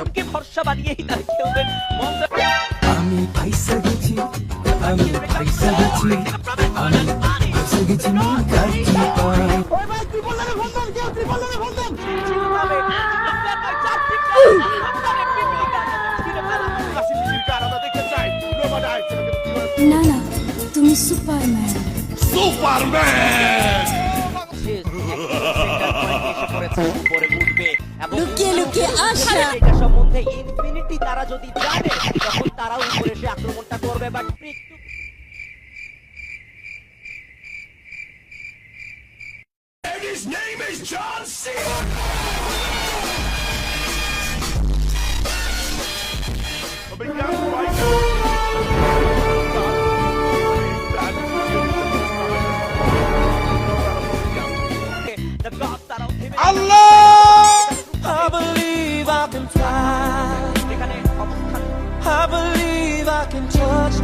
মনকে ভরসা বানিয়েই তারা খেলবেন। আমি পয়সা গেছি, আমি পয়সা গেছি, আমি পয়সা গেছি মন কাটি পায়। ওই ভাই ত্রিপলের বন্ধন, কেউ ত্রিপলের বন্ধন। না না, তুমি সুপারম্যান। লুকিয়ে লুকিয়ে আসা। এটা সম্বন্ধে ইনফিনিটি তারা যদি জানে তখন তারা উপরে এসে আক্রমণটা করবে। But His name is John Cena. Allah! I believe I can fly. I believe I can touch